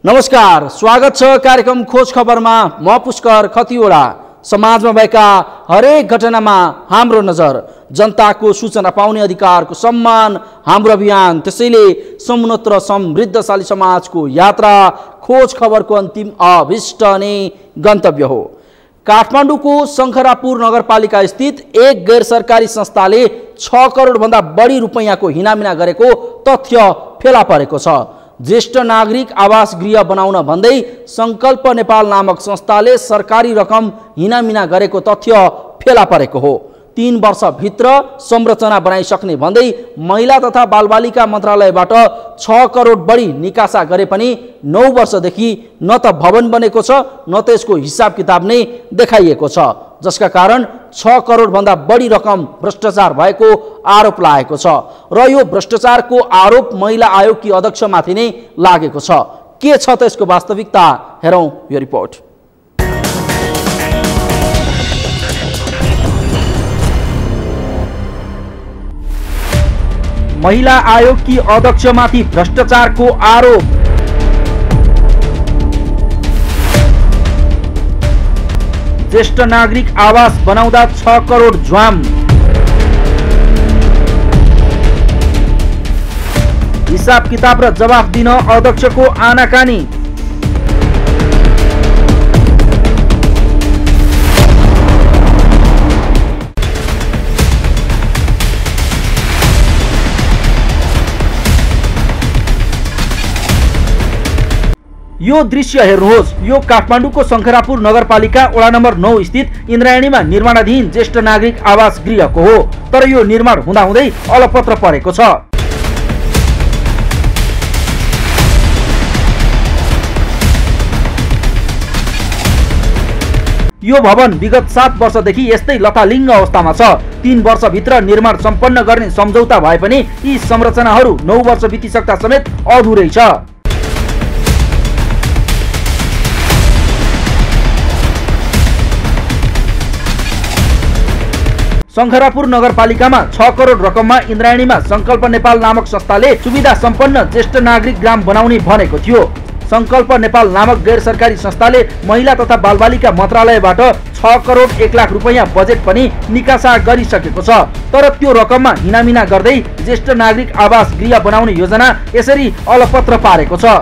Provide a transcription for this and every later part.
नमस्कार, स्वागत छ कार्यक्रम खोज खबरमा। म पुष्कर खतिवडा। समाजमा भएका हरेक घटनामा हाम्रो नजर, जनताको सूचना पाउने अधिकारको सम्मान हाम्रो अभियान। त्यसैले समुन्नत र समृद्धशाली समाजको यात्रा खोज खबरको अन्तिम अभिष्ट नै गन्तव्य हो। काठमाडौँको शङ्खरापुर नगरपालिका स्थित एक गैर सरकारी संस्थाले 6 करोड भन्दा बढी रुपैयाँको हिनामिना गरेको तथ्य फेला परेको छ। ज्येष्ठ नागरिक आवास गृह बनाउन भन्दै संकल्प नेपाल नामक संस्थाले सरकारी रकम हिनामिना गरेको तथ्य फेला परेको हो। 3 वर्षभित्र संरचना बनाइसक्ने भन्दै महिला तथा बालबालिका मन्त्रालयबाट 6 करोड बढी निकासा गरे पनि 9 वर्षदेखि न त भवन बनेको छ न त यसको हिसाब किताब नै देखाइएको छ, जसका कारण 6 करोड भन्दा बढी रकम भ्रष्टाचार भएको आरोप लागेको छ। र यो भ्रष्टाचारको आरोप महिला आयोगकी अध्यक्षमाथि नै लागेको छ। के छ त यसको वास्तविकता, हेरौँ यो रिपोर्ट। महिला आयोगकी अध्यक्षमाथि भ्रष्टाचारको आरोप। ज्येष्ठ नागरिक आवास बनाउँदा 6 करोड झ्वाम। हिसाब किताब र जवाफ दिन अध्यक्षको आनाकानी। यो दृश्य हेर्नुहोस्। यो काठमाडौँको शङ्खरापुर नगरपालिका वडा नम्बर 9 स्थित इन्द्रायणीमा निर्माणाधीन ज्येष्ठ नागरिक आवास गृहको हो। तर यो निर्माण हुँदाहुँदै अलपत्र परेको छ। यो भवन विगत 7 वर्षदेखि यस्तै लथालिङ्ग अवस्थामा छ। 3 वर्षभित्र निर्माण सम्पन्न गर्ने सम्झौता भए पनि यी संरचनाहरू 9 वर्ष बितिसक्दा समेत अधुरै छ। शङ्खरापुर नगरपालिकामा 6 करोड रकममा इन्द्रायणीमा संकल्प नेपाल नामक संस्थाले सुविधा सम्पन्न ज्येष्ठ नागरिक ग्राम बनाउने भनेको थियो। संकल्प नेपाल नामक गैर सरकारी संस्थाले महिला तथा बालबालिका मन्त्रालयबाट 6 करोड 1 लाख रुपैयाँ बजेट पनि निकासा गरिसकेको छ। तर त्यो रकममा हिनामिना गर्दै ज्येष्ठ नागरिक आवास गृह बनाउने योजना यसरी अलपत्र पारेको छ।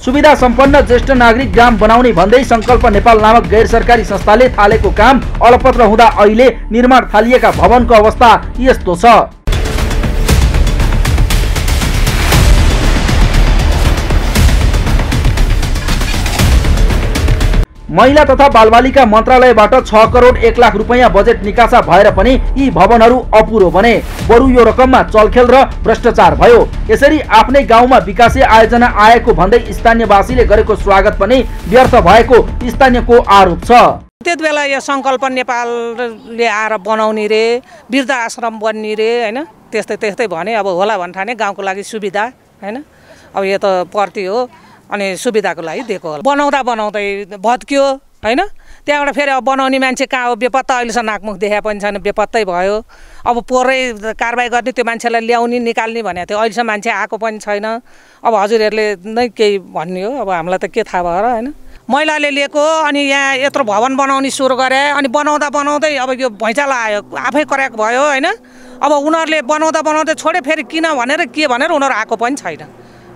सुविधा सम्पन्न ज्येष्ठ नागरिक ग्राम बनाउने भन्दै संकल्प नेपाल नामक गैर सरकारी संस्थाले थालेको काम अलपत्र हुँदा अहिले निर्माण थालिएका भवनको अवस्था यस्तो छ। महिला तथा बालबालिका मन्त्रालयबाट 6 करोड 1 लाख रुपैयाँ बजेट निकासा भएर पनि यी भवनहरू अपुरो बने। बरु यो रकममा चलखेल र भ्रष्टाचार भयो। यसरी आफ्नै गाउँमा विकासे आयोजना आएको भन्दै स्थानीयवासीले गरेको स्वागत पनि व्यर्थ भएको स्थानीयको आरोप छ। त्यति बेला यो संकल्प नेपालले आएर बनाउने रे, वृद्ध आश्रम बन्ने रे, हैन, त्यस्तै भने। अब होला भन्ठाने गाउँको लागि सुविधा, हैन। अब यो त पर्ती हो अनि सुविधाको लागि दिएको होला। बनाउँदै भत्कियो, हैन। त्यहाँबाट फेरि अब बनाउने मान्छे कहाँ हो, बेपत्ता। अहिलेसम्म नाकमुख देखा पनि छैन, बेपत्तै भयो। अब पोरै कारबाही गर्ने, त्यो मान्छेलाई ल्याउने निकाल्ने भनेको थियो। अहिलेसम्म मान्छे आएको पनि छैन। अब हजुरहरूले नै केही भन्ने हो, अब हामीलाई त के थाहा भयो र, हैन। महिलाले लिएको अनि यहाँ यत्रो भवन बनाउने सुरु गरे अनि बनाउँदै अब यो भैँचालो आयो, आफै कराएको भयो, हैन। अब उनीहरूले बनाउँदै छोडे, फेरि किन भनेर के भनेर उनीहरू आएको पनि छैन,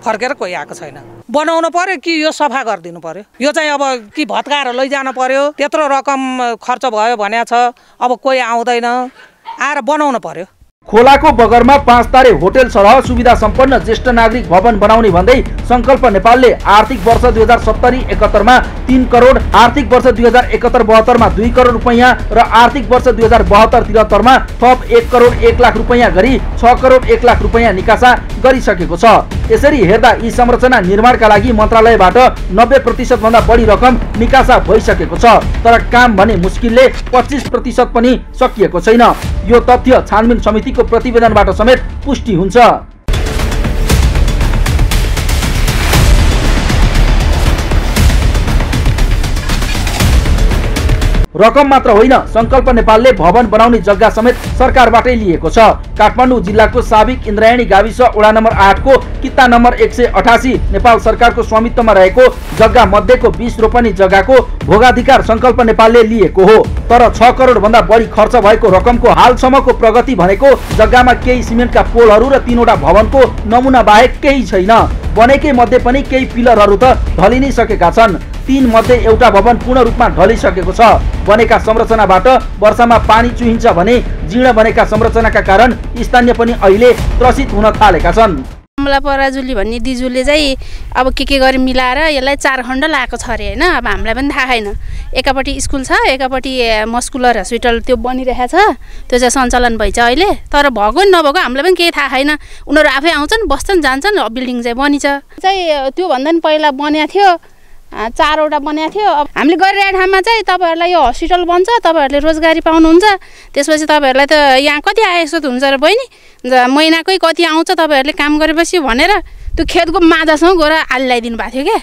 फर्केर कोही आएको छैन। बनाउनु पर्यो कि यो सफा गरिदिनु पर्यो, यो चाहिँ अब कि भत्काएर लैजानु पर्यो। त्यत्रो रकम खर्च भयो भनेको छ, अब कोही आउँदैन, आएर बनाउनु पर्यो। खोलाको बगरमा 5 तारे होटल सरह सुविधा सम्पन्न ज्येष्ठ नागरिक भवन बनाउने भन्दै संकल्प नेपालले आर्थिक वर्ष 2070-71 मा 3 करोड, आर्थिक वर्ष 2071-72 मा 2 करोड रुपैयाँ र आर्थिक वर्ष 2072-73 मा थप 1 करोड 1 लाख रुपैयाँ गरी 6 करोड 1 लाख रुपैयाँ निकासा गरिसकेको छ। यसरी हेर्दा यी संरचना निर्माणका लागि मन्त्रालयबाट 90% भन्दा बढी रकम निकासा भइसकेको छ। तर काम भने मुस्किलले 25% पनि सकिएको छैन। यो तथ्य छानबिन समितिको प्रतिवेदनबाट समेत पुष्टि हुन्छ। रकम मात्र होइन, संकल्प नेपालले भवन बनाउने जग्गा समेत सरकारबाटै लिएको छ। काठमाडौँ जिल्लाको साबिक इन्द्रायणी गाविस वडा नम्बर 8 को किता नम्बर 188 नेपाल सरकारको स्वामित्वमा रहेको जग्गा मध्येको 20 रोपनी जग्गाको भोगाधिकार संकल्प नेपालले लिएको हो। तर 6 करोड भन्दा बढी खर्च भएको रकमको हालसम्मको प्रगति भनेको जग्गामा केही सिमेन्टका पोलहरू र 3वटा भवनको नमुना बाहेक केही छैन। बनेकै मध्ये पनि केही पिलरहरू त ढलि नै सकेका छन्। 3 मध्ये एउटा भवन पूर्ण रूपमा ढलिसकेको छ। बनेका संरचनाबाट वर्षामा पानी चुहिन्छ भने जीर्ण बनेका संरचनाका कारण स्थानीय पनि अहिले त्रसित हुन थालेका छन्। कमला पराजुली भन्ने दिजुले चाहिँ अब के गरी मिलाएर यसलाई 4 खण्ड लगाएको छ अरे होइन। अब हामीलाई पनि थाहा छैन। एकापट्टि स्कुल छ, एकापट्टि मस्कुलर हस्पिटल त्यो बनिरहेको छ, त्यो चाहिँ सञ्चालन भइछ अहिले। तर भएको नभएको हामीलाई पनि केही थाहा छैन। उनीहरू आफै आउँछन्, बस्छन्, जान्छन्, बिल्डिङ चाहिँ बनिन्छ। चाहिँ त्योभन्दा पनि पहिला बनेको थियो, 4वटा बनाएको थियो। अब हामीले गरिरहेको ठाउँमा चाहिँ तपाईँहरूलाई यो हस्पिटल बन्छ, तपाईँहरूले रोजगारी पाउनुहुन्छ। त्यसपछि तपाईँहरूलाई त यहाँ कति आयस्वत हुन्छ र बहिनी, महिनाकै कति आउँछ तपाईँहरूले काम गरेपछि भनेर त्यो खेतको माजासँग गएर आली लगाइदिनु भएको थियो क्या।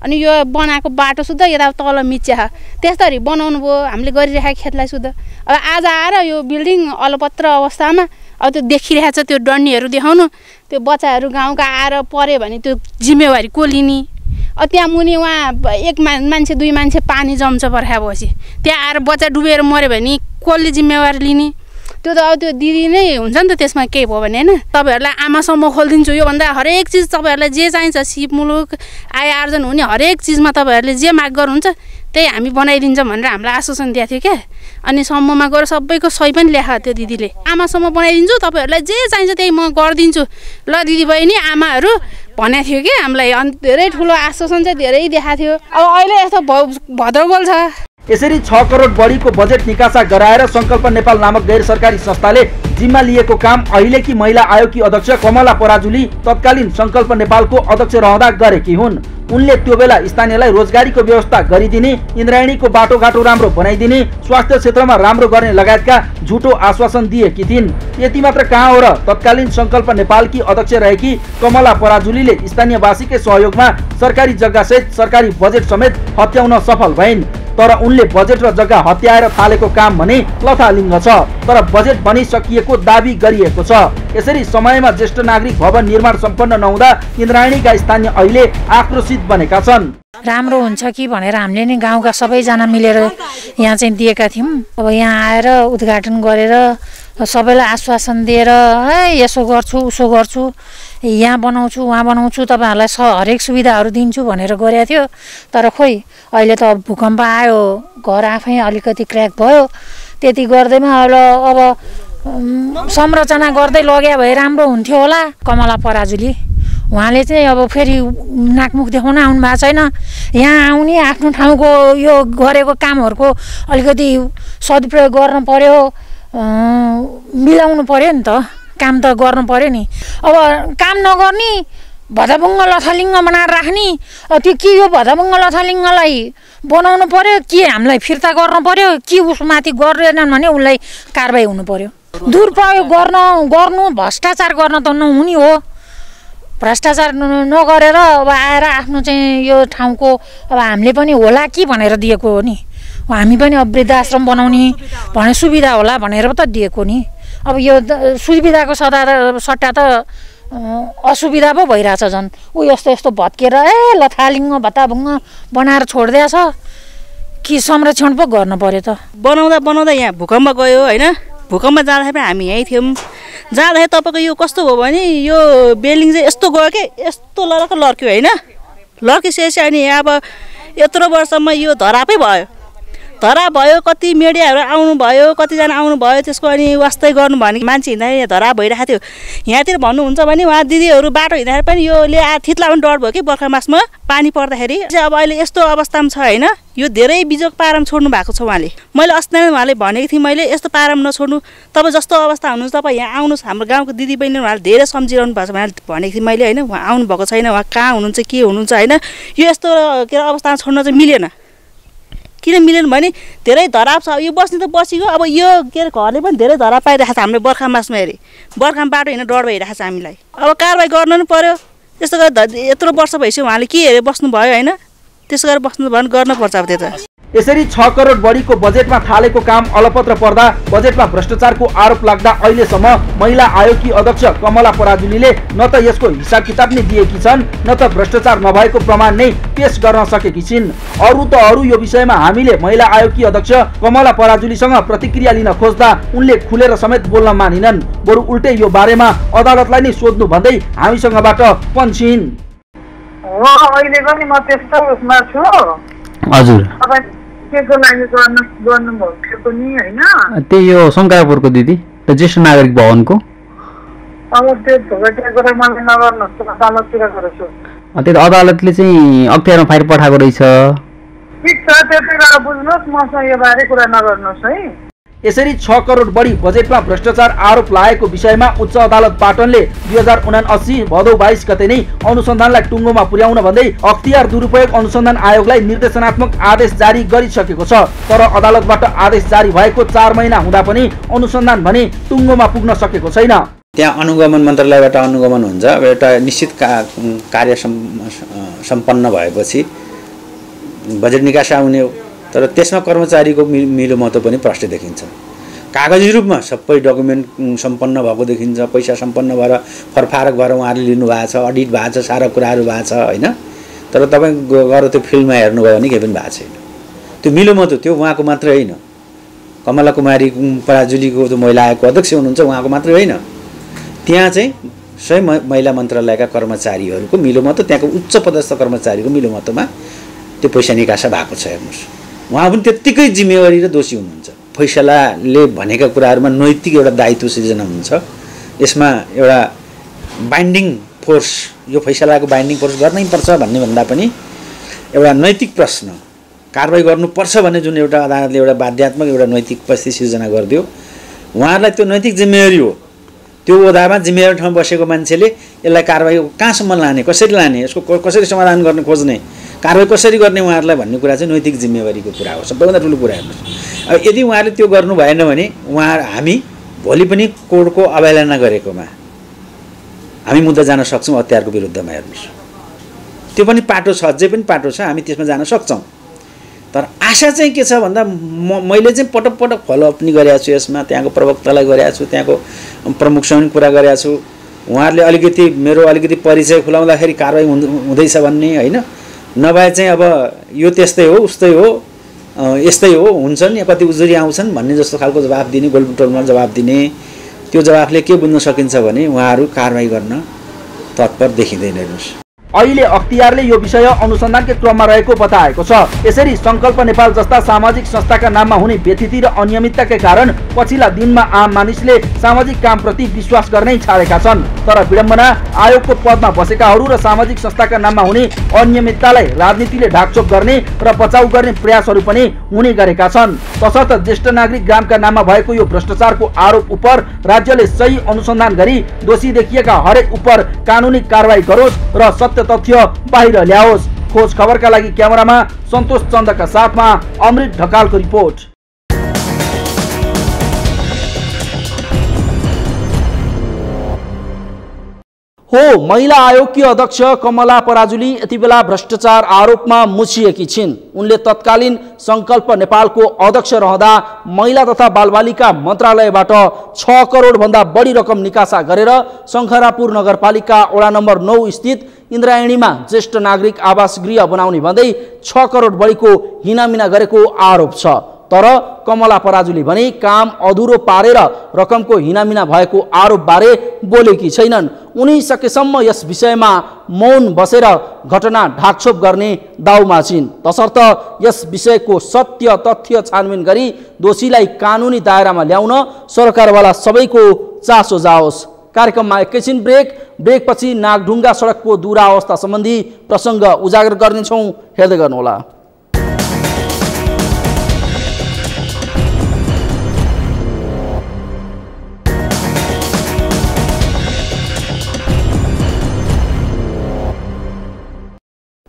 अनि यो बनाएको बाटो सुद्धा यता तल मिच्या त्यस्तरी बनाउनु भयो हामीले गरिरहेको खेतलाई सुद्धा। अब आज आएर यो बिल्डिङ अलपत्र अवस्थामा अब त्यो देखिरहेको छ, त्यो डन्डीहरू देखाउनु, त्यो बच्चाहरू गाउँका आएर पऱ्यो भने त्यो जिम्मेवारी को लिने? त्यहाँ मुनि उहाँ एक मान्छे 2 मान्छे पानी जम्छ बर्खा भएपछि, त्यहाँ आएर बच्चा डुबेर मऱ्यो भने कसले जिम्मेवारी लिने? त्यो त अब त्यो दिदी नै हुन्छ नि त त्यसमा केही भयो भने होइन। तपाईँहरूलाई आमासम्म खोलिदिन्छु, योभन्दा हरेक चिज तपाईँहरूलाई जे चाहिन्छ, सिप मुलुक आय आर्जन हुने हरेक चिजमा तपाईँहरूले जे माग गर्नुहुन्छ त्यही हामी बनाइदिन्छौँ भनेर हामीलाई आश्वासन दिएको थियो क्या। अनि सम्ममा गएर सबैको सही पनि ल्याएको थियो दिदीले। आमासम्म बनाइदिन्छु, तपाईँहरूलाई जे चाहिन्छ त्यही म गरिदिन्छु ल दिदी बहिनी आमाहरू भनेको थियो कि हामीलाई। अनि धेरै ठुलो आश्वासन चाहिँ धेरै देखाएको थियो। अब अहिले यस्तो भद्रगोल छ। यसरी 6 करोड बढीको बजेट निकासा गराएर संकल्प नेपाल नामक गैर सरकारी संस्थाले जिम्मा लिएको काम अहिलेकी महिला आयोगकी अध्यक्ष कमला पराजुली तत्कालीन संकल्प नेपालको अध्यक्ष रहँदा गरेकी हुन्। उनले त्यो बेला स्थानीयलाई रोजगारीको व्यवस्था गरिदिने, इन्द्रायणीको बाटोघाटो राम्रो बनाइदिने, स्वास्थ्य क्षेत्रमा राम्रो गर्ने लगायतका झुटो आश्वासन दिएकी थिइन्। यति मात्र कहाँ हो र, तत्कालीन संकल्प नेपालकी अध्यक्ष रहेकी कमला पराजुलीले स्थानीयवासीकै सहयोगमा सरकारी जग्गा सहित सरकारी बजेट समेत हत्याउन सफल भइन्। तर उनले बजेट र जग्गा हत्याएर थालेको काम भने लथालिङ्ग छ, तर बजेट बनिसकिएको दाबी गरिएको छ। यसरी समयमा ज्येष्ठ नागरिक भवन निर्माण सम्पन्न नहुँदा इन्द्रायणीका स्थानीय अहिले आक्रोशित बनेका छन्। राम्रो हुन्छ कि भनेर हामीले नि गाउँका सबैजना मिलेर यहाँ चाहिँ दिएका थियौँ। अब यहाँ आएर उद्घाटन गरेर सबैलाई आश्वासन दिएर है यसो गर्छु उसो गर्छु, यहाँ बनाउँछु वहाँ बनाउँछु, तपाईँहरूलाई हरेक सुविधाहरू दिन्छु भनेर गरेको थियो। तर खोइ अहिले त भूकम्प आयो, घर आफै अलिकति क्र्याक भयो, त्यति गर्दैमा अब संरचना गर्दै लग्या भए राम्रो हुन्थ्यो होला। कमला पराजुली उहाँले चाहिँ अब फेरि नाकमुख देखाउन आउनु भएको छैन। यहाँ आउने आफ्नो ठाउँको यो गरेको कामहरूको अलिकति सदुपयोग गर्नु पर्यो, मिलाउनु पर्यो नि त, काम त गर्नु पर्यो नि। अब काम नगर्ने भदभुङ्ग लथालिङ्ग बनाएर राख्ने, त्यो के यो भदभुङ्ग लथालिङ्गलाई बनाउनु पर्यो कि हामीलाई फिर्ता गर्नु पर्यो कि उसमाथि गरेनन् भने उसलाई कारबाही हुनु पर्यो। दुरुपयोग गर्नु भ्रष्टाचार गर्न त नहुने हो। भ्रष्टाचार नगरेर अब आएर आफ्नो चाहिँ यो ठाउँको अब हामीले पनि होला कि भनेर दिएको हो नि। हामी पनि अब वृद्धाश्रम बनाउने भने सुविधा होला भनेर त दिएको नि। अब यो सुविधाको सट्टा त असुविधा पो भइरहेछ। झन् ऊ यस्तो यस्तो भत्केर लथालिङ्ग भत्ताभुङ्ग बनाएर छोडिदिएछ कि संरक्षण पो गर्नु पर्यो त। बनाउँदा यहाँ भूकम्प गयो होइन। भूकम्प जाँदाखेरि पनि हामी यहीँ थियौँ। जाँदाखेरि तपाईँको यो कस्तो भयो भने यो बिल्डिङ चाहिँ यस्तो गयो कि यस्तो लर्क्यो होइन। लर्किसकेपछि अनि अब यत्रो वर्षमा यो धरापै भयो। कति मिडियाहरू आउनुभयो, कतिजना आउनुभयो, त्यसको अनि वास्तै गर्नु भने मान्छे हिँड्दाखेरि धरा भइरहेको थियो। यहाँतिर भन्नुहुन्छ भने उहाँ दिदीहरू बाटो हिँड्दाखेरि पनि योले थित्ला पनि डर भयो कि बर्खा मासमा पानी पर्दाखेरि। अब अहिले यस्तो अवस्थामा छ होइन। यो धेरै बिजोग पाराम छोड्नु भएको छ उहाँले। मैले अस्ति नै उहाँले भनेको थिएँ, मैले यस्तो पाराम नछोड्नु, तपाईँ जस्तो अवस्था हुनुहुन्छ तपाईँ यहाँ आउनुहोस्, हाम्रो गाउँको दिदी बहिनी उहाँले धेरै सम्झिरहनु भएको छ भनेको थिएँ मैले होइन। उहाँ आउनुभएको छैन, उहाँ कहाँ हुनुहुन्छ के हुनुहुन्छ होइन। यो यस्तो के अवस्थामा छोड्न चाहिँ मिलेन। किन मिलेन भने धेरै धराप छ। यो बस्ने त बसेको, अब यो के अरे घरले पनि धेरै धराप पाइरहेको छ। हामीले बर्खा मासमा हेरी बर्खामा बाटो हिँड्न डर भइरहेको छ हामीलाई। अब कारबाही गर्नु नि पर्यो। त्यस्तो गरेर यत्रो वर्ष भइसक्यो उहाँले के हेरेर बस्नुभयो होइन। त्यसो गरेर बस्नु भयो भने गर्नुपर्छ अब त्यो त। यसरी 6 करोड बढीको बजेटमा थालेको काम अलपत्र पर्दा बजेटमा भ्रष्टाचारको आरोप लाग्दा अहिलेसम्म महिला आयोगकी अध्यक्ष कमला पराजुलीले न त यसको हिसाब किताब नै दिएकी छन् न त भ्रष्टाचार नभएको प्रमाण नै पेश गर्न सकेकी छिन्। अरू यो विषयमा हामीले महिला आयोगकी अध्यक्ष कमला पराजुलीसँग प्रतिक्रिया लिन खोज्दा उनले खुलेर समेत बोल्न मानिनन्। बरु उल्टै यो बारेमा अदालतलाई नै सोध्नु भन्दै हामीसँगबाट पन्छिन्। अहिले पनि म त्यस्तो उसमा छु। हजुर केको लागि गर्नुभएको नि हैन? त्यही यो शङ्करापुरको दिदी त ज्येष्ठ नागरिक भवनको। अब त्यो भोगटेको त मलाई नगर्नुहोस्, अदालततिर गर्छु। त्यो अदालतले चाहिँ अख्तियारमा फाइल पठाएको रहेछ। ठिक छ, त्यति गरेर बुझ्नुहोस्, मसँग यो बारे कुरा नगर्नुहोस् है। यसरी 6 करोड बढी बजेटमा भ्रष्टाचार आरोप लागेको विषयमा उच्च अदालत पाटनले 2079 भदौ 22 गते नै अनुसन्धानलाई टुङ्गोमा पुर्याउन भन्दै अख्तियार दुरुपयोग अनुसन्धान आयोगलाई निर्देशनात्मक आदेश जारी गरिसकेको छ। तर अदालतबाट आदेश जारी भएको 4 महिना हुँदा पनि अनुसन्धान भने टुङ्गोमा पुग्न सकेको छैन। त्यहाँ अनुगमन मन्त्रालयबाट अनुगमन हुन्छ। अब एउटा निश्चित कार्य सम्पन्न भएपछि बजेट निकासा हुने हो, तर त्यसमा कर्मचारीको मिलोमतो पनि प्रष्ट देखिन्छ। कागजी रूपमा सबै डकुमेन्ट सम्पन्न भएको देखिन्छ, पैसा सम्पन्न भएर फरफारक भएर उहाँहरूले लिनुभएको छ, अडिट भएको छ, सारा कुराहरू भएको छ होइन। तर तपाईँ गएर त्यो फिल्डमा हेर्नुभयो भने केही पनि भएको छैन। त्यो मिलोमतो त्यो उहाँको मात्रै होइन, कमला कुमारी पराजुलीको जो महिला आयोगको अध्यक्ष हुनुहुन्छ उहाँको मात्रै होइन, त्यहाँ चाहिँ स्वयं महिला मन्त्रालयका कर्मचारीहरूको मिलोमतो, त्यहाँको उच्च पदस्थ कर्मचारीको मिलोमतोमा त्यो पैसा निकासा भएको छ। हेर्नुहोस्, उहाँ पनि त्यत्तिकै जिम्मेवारी र दोषी हुनुहुन्छ। फैसलाले भनेका कुराहरूमा नैतिक एउटा दायित्व सिर्जना हुन्छ। यसमा एउटा बाइन्डिङ फोर्स, यो फैसलाको बाइन्डिङ फोर्स गर्नै पर्छ भन्ने भन्दा पनि एउटा नैतिक प्रश्न कारबाही गर्नुपर्छ भन्ने जुन एउटा अदालतले एउटा बाध्यात्मक एउटा नैतिक परिस्थिति सिर्जना गरिदियो, उहाँहरूलाई त्यो नैतिक जिम्मेवारी हो। त्यो ओदामा जिम्मेवारी ठाउँ बसेको मान्छेले यसलाई कारबाही कहाँसम्म लाने, कसरी लाने, यसको कसरी समाधान गर्ने खोज्ने, कारबाही कसरी गर्ने उहाँहरूलाई भन्ने कुरा चाहिँ नैतिक जिम्मेवारीको कुरा हो, सबैभन्दा ठुलो कुरा हेर्नुहोस्। अब यदि उहाँहरूले त्यो गर्नु भएन भने हामी भोलि पनि कोर्टको अवहेलना गरेकोमा हामी मुद्दा जान सक्छौँ हतियारको विरुद्धमा। हेर्नुहोस्, त्यो पनि पाटो छ, अझै पनि पाटो छ, हामी त्यसमा जान सक्छौँ। तर आशा चाहिँ के छ भन्दा मैले चाहिँ पटक पटक फलोअप पनि गरेको छु यसमा, त्यहाँको प्रवक्तालाई गरेको छु, त्यहाँको प्रमुखसँग कुरा गरेको छु। उहाँहरूले अलिकति परिचय खुलाउँदाखेरि कारबाही हुँदैछ भन्ने होइन, नभए चाहिँ अब यो त्यस्तै हो उस्तै हो यस्तै हो हुन्छन् या कति उजुरी आउँछन् भन्ने जस्तो खालको जवाफ दिने, गोलबुटोलमा जवाफ दिने, त्यो जवाफले के बुझ्न सकिन्छ भने उहाँहरू कारबाही गर्न तत्पर देखिँदैन। हेर्नुहोस्, अहिले अख्तियारले यो विषय अनुसन्धानकै क्रममा रहेको बताएको छ। यसरी संकल्प नेपाल जस्ता सामाजिक संस्थाका नाममा हुने व्यतिथि र अनियमितताकै कारण पछिल्ला दिनमा आम मानिसले सामाजिक कामप्रति विश्वास गर्नै छाडेका छन्। तर विडम्बना, आयोगको पदमा बसेकाहरू र सामाजिक संस्थाका नाममा हुने अनियमिततालाई राजनीतिले ढाकछोप गर्ने र बचाउ गर्ने प्रयासहरू पनि हुने गरेका छन्। तसर्थ ज्येष्ठ नागरिक ग्रामका नाममा भएको यो भ्रष्टाचारको आरोप उपर राज्यले सही अनुसन्धान गरी दोषी देखिएका हरेक उपर कानुनी कारबाही गरोस् र सत्य तथ्य बाहिर ल्याओस्। खोज खबरका लागि क्यामेरामा सन्तोष चन्दका साथमा अमृत ढकालको रिपोर्ट। हो, महिला आयोगकी अध्यक्ष कमला पराजुली यति बेला भ्रष्टाचार आरोपमा मुछिएकी छिन्। उनले तत्कालीन संकल्प नेपालको अध्यक्ष रहँदा महिला तथा बालबालिका मन्त्रालयबाट 6 करोड भन्दा बढी रकम निकासा गरेर शङ्खरापुर नगरपालिका वडा नम्बर 9 स्थित इन्द्रायणीमा ज्येष्ठ नागरिक आवास गृह बनाउने भन्दै 6 करोड बढीको हिनामिना गरेको आरोप छ। तर कमला पराजुली भने काम अधुरो पारेर रकमको हिनामिना भएको आरोप बारे बोलेकी छैनन्। उनी सकेसम्म यस विषयमा मौन बसेर घटना ढाकछोप गर्ने दाउमा छिन्। तसर्थ यस विषयको सत्य तथ्य छानबिन गरी दोषीलाई कानुनी दायरामा ल्याउन सरकारवाला सबैको चासो जाओस्। कार्यक्रममा एकैछिन ब्रेकपछि नागढुङ्गा सडकको दुरावस्था सम्बन्धी प्रसङ्ग उजागर गर्नेछौँ, हेर्दै गर्नुहोला।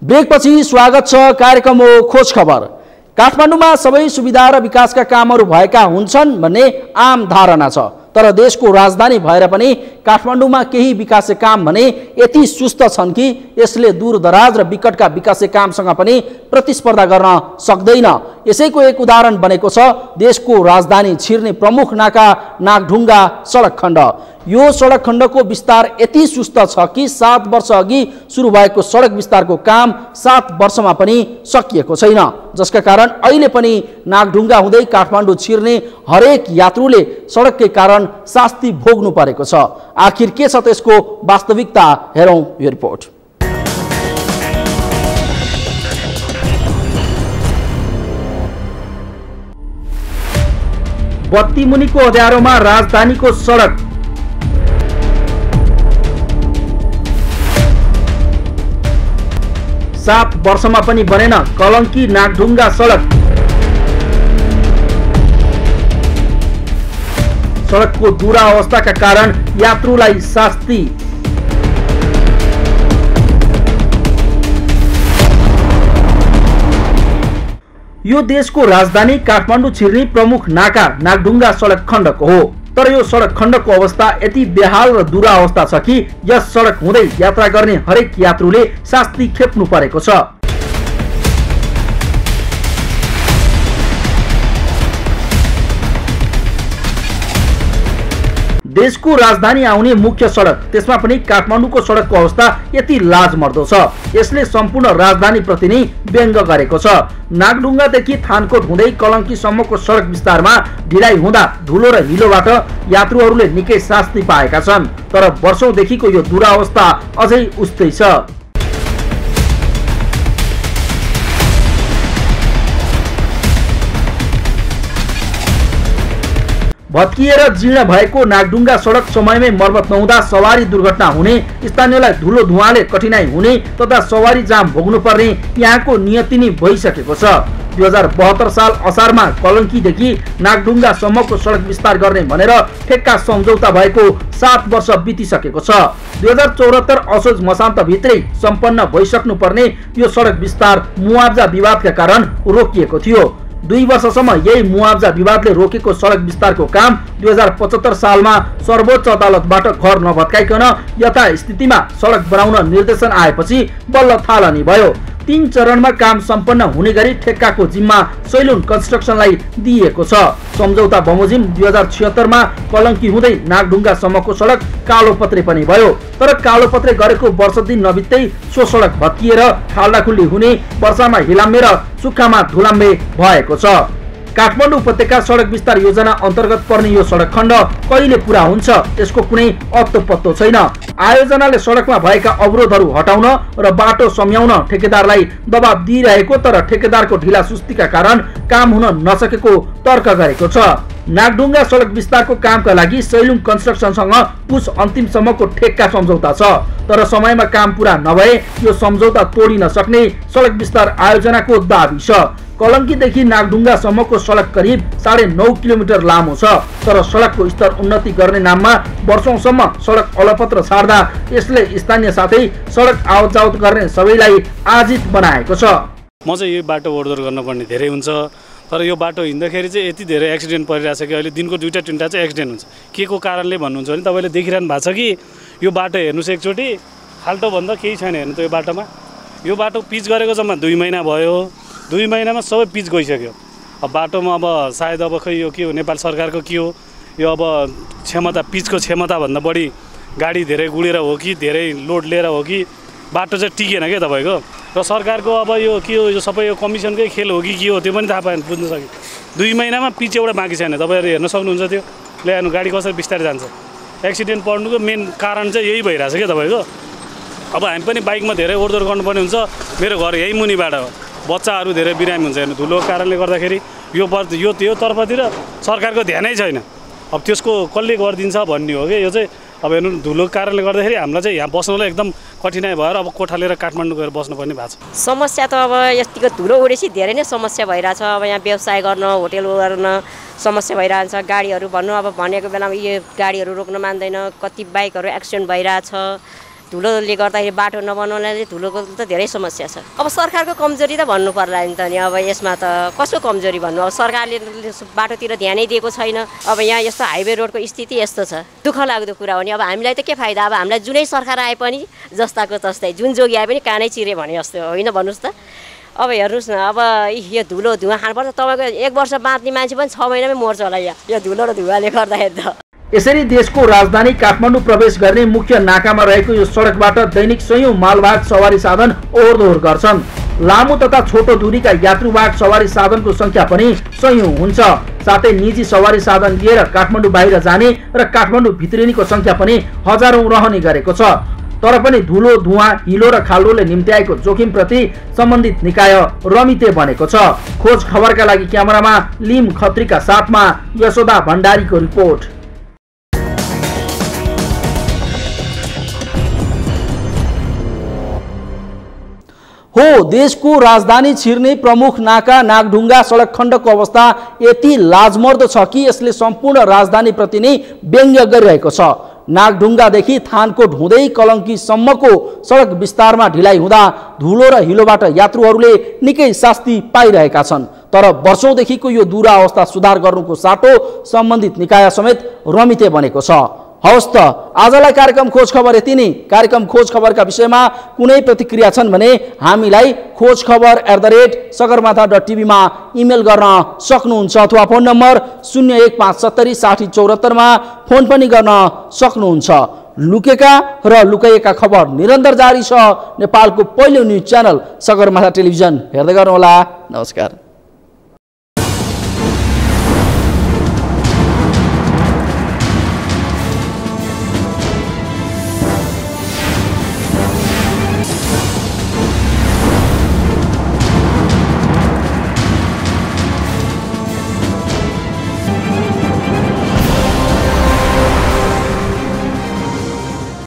ब्रेकपछि स्वागत छ। कार्यक्रम हो खोज खबर। काठमाडौँमा सबै सुविधा र विकासका कामहरू भएका हुन्छन् भन्ने आम धारणा छ। तर देशको राजधानी भएर पनि काठमाडौँमा केही विकासे काम भने यति सुस्त छन् कि यसले दूरदराज र विकटका विकासे कामसँग पनि प्रतिस्पर्धा गर्न सक्दैन। यसैको एक उदाहरण बनेको छ देशको राजधानी छिर्ने प्रमुख नाका नागढुङ्गा सडक खण्ड। यो सडक खण्डको विस्तार यति सुस्त छ कि 7 वर्ष अघि सुरु भएको सडक विस्तारको काम 7 वर्षमा पनि सकिएको छैन, जसका कारण अहिले पनि नागढुङ्गा हुँदै काठमाडौँ छिर्ने हरेक यात्रुले सडककै कारण शास्ति भोग्नु परेको छ। आखिर के छ त्यसको वास्तविकता, हेरौँ यो रिपोर्ट। बत्ती मुनिको अँध्यारोमा राजधानीको सडक, 7 वर्षमा पनि बनेन कलङ्की नागढुङ्गा सडक। सडकको दुरावस्थाका कारण यात्रुलाई शास्ति। यो देशको राजधानी काठमाडौँ छिर्ने प्रमुख नाका नागढुङ्गा सडक खण्डको हो। तर यो सडक खण्डको अवस्था यति बेहाल र दुरावस्था छ कि यस सडक हुँदै यात्रा गर्ने हरेक यात्रुले शास्ति खेप्नु परेको छ। देशको राजधानी आउने मुख्य सडक, त्यसमा पनि काठमाडौँको सडकको अवस्था यति लाजमर्दो छ, यसले सम्पूर्ण राजधानीप्रति नै व्यङ्ग गरेको छ। नागढुङ्गादेखि थानकोट हुँदै कलङ्कीसम्मको सडक विस्तारमा ढिलाइ हुँदा धुलो र हिलोबाट यात्रुहरूले निकै शास्ति पाएका छन्। तर वर्षौंदेखिको यो दुरावस्था अझै उस्तै छ। भत्किएर जीर्ण भएको नागढुङ्गा सडक समयमै मर्मत नहुँदा सवारी दुर्घटना हुने, स्थानीयलाई धुलो धुवाले कठिनाइ हुने तथा सवारी जाम भोग्नु पर्ने यहाँको नियति नै भइसकेको छ। 2072 साल असारमा कलङ्कीदेखि नागढुङ्गासम्मको सडक विस्तार गर्ने भनेर ठेक्का सम्झौता भएको 7 वर्ष बितिसकेको छ। 2074 असोज मसान्तभित्रै सम्पन्न भइसक्नु पर्ने यो सडक विस्तार मुआब्जा विवादका कारण रोकिएको थियो। 2 वर्षसम्म यही मुआब्जा विवादले रोकेको सडक विस्तारको काम 2075 सालमा सर्वोच्च अदालतबाट घर नभत्काइकन यथास्थितिमा सडक बनाउन निर्देशन आएपछि बल्ल थालनी भयो। 3 चरणमा काम सम्पन्न हुने गरी ठेक्काको जिम्मा सैलुन कन्स्ट्रक्सनलाई दिएको छ। सम्झौता बमोजिम 2076 मा कलङ्की हुँदै नागढुङ्गासम्मको सडक कालोपत्रे पनि भयो। तर कालोपत्रे गरेको वर्ष दिन नबित्दै सो सडक भत्किएर खाल्डाखुल्डी हुने, वर्षामा हिलाम्बे र सुक्खामा धुलाम्बे भएको छ। काठमाडौँ उपत्यका सडक विस्तार योजना अन्तर्गत पर्ने यो सडक खण्ड कहिले पुरा हुन्छ यसको कुनै अत्तो पत्तो छैन। आयोजनाले सडकमा भएका अवरोधहरू हटाउन र बाटो सम्याउन ठेकेदारलाई दबाब दिइरहेको, तर ठेकेदारको ढिला सुस्तीका कारण काम हुन नसकेको तर्क गरेको छ। नागढुङ्गा सडक विस्तारको कामका लागि सैलुङ कन्स्ट्रक्सनसँग पुस अन्तिमसम्मको ठेक्का सम्झौता छ, तर समयमा काम पुरा नभए यो सम्झौता तोडिन सक्ने सडक विस्तार आयोजनाको दाबी छ। कलङ्कीदेखि नागढुङ्गासम्मको सडक करिब 9.5 किलोमिटर लामो छ, तर सडकको स्तर उन्नति गर्ने नाममा वर्षौंसम्म सडक अलपत्र छाड्दा यसले स्थानीय साथै सडक आवत जावत गर्ने सबैलाई आजित बनाएको छ। म चाहिँ यो बाटो ओहोरदोहोर गर्नुपर्ने धेरै हुन्छ, तर यो बाटो हिँड्दाखेरि चाहिँ यति धेरै एक्सिडेन्ट परिरहेछ कि अहिले दिनको 2-3टा चाहिँ एक्सिडेन्ट हुन्छ। के को कारणले भन्नुहुन्छ भने तपाईँले देखिरहनु भएको छ कि यो बाटो हेर्नुहोस् एकचोटि, खाल्टो भन्दा केही छैन हेर्नु त यो बाटोमा। यो बाटो पिच गरेको जम्मा 2 महिना भयो, 2 महिनामा सबै पिच गइसक्यो। अब बाटोमा अब सायद अब खै यो के हो, नेपाल सरकारको के हो, यो अब क्षमता, पिचको क्षमताभन्दा बढी गाडी धेरै गुडेर हो कि धेरै लोड लिएर हो कि बाटो चाहिँ टिकेन क्या तपाईँको। र सरकारको अब यो के हो, यो सबै यो कमिसनकै खेल हो कि के हो त्यो पनि थाहा पाएन, बुझ्न सक्यो। 2 महिनामा पिच एउटा बाँकी छैन, तपाईँहरू हेर्न सक्नुहुन्छ। त्यो ल्याउनु गाडी कसरी बिस्तारै जान्छ। एक्सिडेन्ट पर्नुको मेन कारण चाहिँ यही भइरहेछ क्या तपाईँको। अब हामी पनि बाइकमा धेरै ओहोरदोहोर गर्नुपर्ने हुन्छ। मेरो घर यही मुनिबाट हो, बच्चाहरू धेरै बिरामी हुन्छ हेर्नु धुलोको कारणले गर्दाखेरि। यो तर्फतिर सरकारको ध्यानै छैन। अब त्यसको कसले गरिदिन्छ भन्ने हो कि यो चाहिँ। अब हेर्नु धुलोको कारणले गर्दाखेरि हामीलाई चाहिँ यहाँ बस्नलाई एकदम कठिनाइ भएर अब कोठा लिएर काठमाडौँ गएर बस्नुपर्ने भएको छ। समस्या त अब यतिको धुलो उडेपछि धेरै नै समस्या भइरहेछ। अब यहाँ व्यवसाय गर्न, होटेल गर्न समस्या भइरहेछ। गाडीहरू भन्नु अब भनेको बेलामा यो गाडीहरू रोक्न मान्दैन, कति बाइकहरू एक्सिडेन्ट भइरहेछ। धुलोले गर्दाखेरि बाटो नबनाउनाले धुलोको त धेरै समस्या छ। अब सरकारको कमजोरी त भन्नु पर्ला नि त नि। अब यसमा त कसको कमजोरी भन्नु, अब सरकारले बाटोतिर ध्यानै दिएको छैन। अब यहाँ यस्तो हाइवे रोडको स्थिति यस्तो छ, दुःख लाग्दो कुरा हो नि। अब हामीलाई त के फाइदा, अब हामीलाई जुनै सरकार आए पनि जस्ताको तस्तै, जुन जोगी आए पनि कानै चिरे भने जस्तो होइन भन्नुहोस् त। अब हेर्नुहोस् न, अब यो धुलो धुवा खानुपर्छ, तपाईँको 1 वर्ष बाँच्ने मान्छे पनि 6 महिनामै मर्छ होला यो धुलो र धुवाले गर्दाखेरि त। यसरी देशको राजधानी काठमाडौँ प्रवेश गर्ने मुख्य नाकामा रहेको यो सडकबाट दैनिक सयौं मालवाहक सवारी साधन ओहोरदोहोर गर्छन्। लामो तथा छोटो दूरीका यात्रुवाहक सवारी साधनको संख्या पनि सयौं हुन्छ। साथै निजी सवारी साधन लिएर काठमाडौँ बाहिर जाने र काठमाडौँ भित्रिनेको संख्या पनि हजारौं रहने गरेको छ। तर पनि धुलो धुवा हिलो र खाल्डोले निम्त्याएको जोखिमप्रति सम्बन्धित निकाय रमिते बनेको छ। खोज खबरका लागि क्यामेरामा लिम खत्रीका साथमा यशोदा भण्डारीको रिपोर्ट। हो, देशको राजधानी छिर्ने प्रमुख नाका नागढुङ्गा सडक खण्डको अवस्था यति लाजमर्दो छ कि यसले सम्पूर्ण राजधानीप्रति नै व्यङ्ग्य गरिरहेको छ। नागढुङ्गादेखि थानकोट हुँदै कलङ्कीसम्मको सडक विस्तारमा ढिलाइ हुँदा धुलो र हिलोबाट यात्रुहरूले निकै शास्ति पाइरहेका छन्। तर वर्षौंदेखिको यो दुरावस्था सुधार गर्नुको साटो सम्बन्धित निकाय समेत रमिते बनेको छ। हवस् त, आजलाई कार्यक्रम खोज खबर यति नै। कार्यक्रम खोज खबरका विषयमा कुनै प्रतिक्रिया छन् भने हामीलाई khojkhabar@sagarmatha.tv मा इमेल गर्न सक्नुहुन्छ अथवा फोन नम्बर 01570 60 74 मा फोन पनि गर्न सक्नुहुन्छ। लुकेका र लुकाइएका खबर निरन्तर जारी छ। नेपालको पहिलो न्युज च्यानल सगरमाथा टेलिभिजन हेर्दै गर्नुहोला। नमस्कार।